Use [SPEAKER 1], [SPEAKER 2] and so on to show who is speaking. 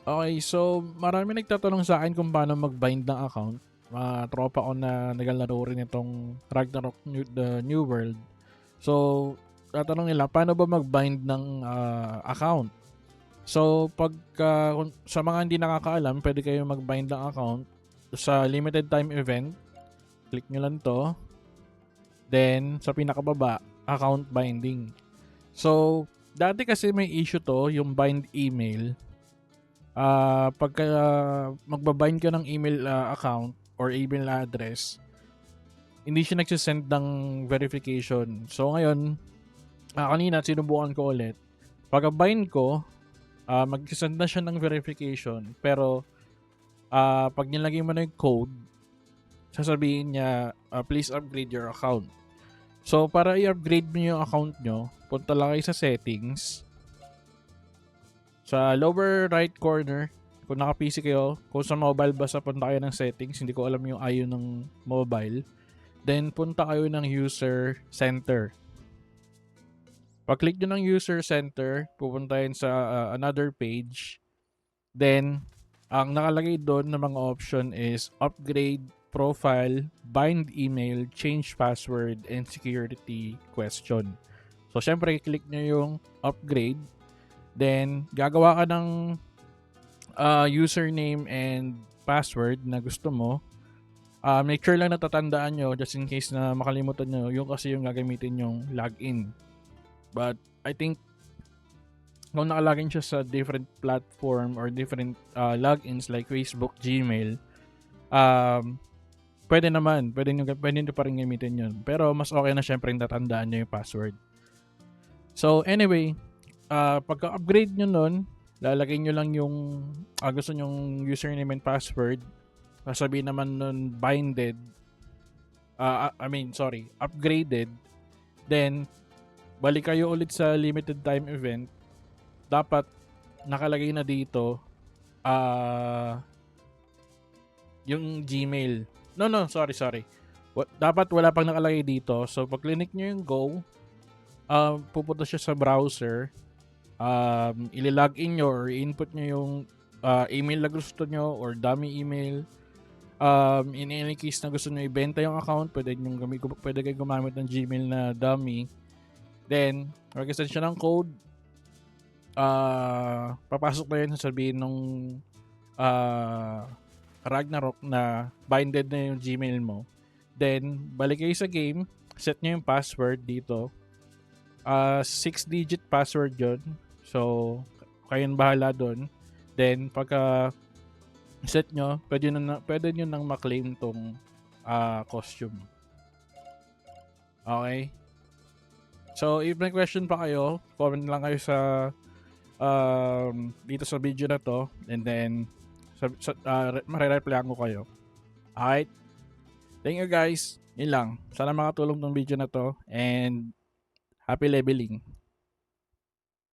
[SPEAKER 1] Okay, so marami nagtatanong sa akin kung paano mag-bind ng account. Mga tropa ko na naglalaro rin itong Ragnarok The New World. So, tatanong nila, paano ba mag-bind ng account? So, sa mga hindi nakakaalam, pwede kayo mag-bind ng account sa limited time event. Click nyo lang to. Then, sa pinakababa, account binding. So, dati kasi may issue to, yung bind email. Pagka magbabind ka ng email account or email address, hindi siya nagsisend ng verification. So ngayon, kanina sinubukan ko ulit. Pagka-bind ko, mag-send na siya ng verification. Pero pag nilagay mo na yung code, sasabihin niya, please upgrade your account. So para i-upgrade mo yung account nyo, punta lang kayo sa settings. Sa lower right corner, kung naka-PC kayo, kung sa mobile basta punta kayo ng settings, hindi ko alam yung IO ng mobile. Then punta kayo ng user center. Pag-click nyo ng user center, pupunta yun sa another page. Then, ang nakalagay doon na mga option is upgrade profile, bind email, change password, and security question. So, syempre, click nyo yung upgrade. Then, gagawa ka ng username and password na gusto mo. Make sure lang natatandaan nyo just in case na makalimutan nyo, yung kasi yung gagamitin yung login. But I think kung nakalagin siya sa different platform or different logins like Facebook, Gmail, pwede naman. Pwede nyo pa rin gamitin yun. Pero mas okay na syempre tatandaan nyo yung password. So anyway, pagka-upgrade nyo nun, lalagay nyo lang yung gusto nyong username and password. Sasabihin naman nun binded. Upgraded. Then, balik kayo ulit sa limited time event. Dapat nakalagay na dito yung Gmail. No, sorry. Dapat wala pang nakalagay dito. So, pag click nyo yung go, pupunta siya sa browser. Ililogin nyo or input nyo yung email na gusto nyo or dummy email. In any case na gusto nyo ibenta yung account, pwede kayo gumamit ng Gmail na dummy. Then, mag-send siya ng code. Papasok na yun, sasabihin nung Ragnarok na binded na yung Gmail mo. Then, balik kayo sa game. Set nyo yung password dito. 6-digit password yun. So, kayong bahala dun. Then, pagka set nyo, pwede nyo nang maklaim tong costume. Okay? So, if may question pa kayo, comment lang kayo sa dito sa video na to. And then, marireply ko kayo. Alright? Thank you guys. Yun lang. Sana makatulong tong video na to. And happy leveling.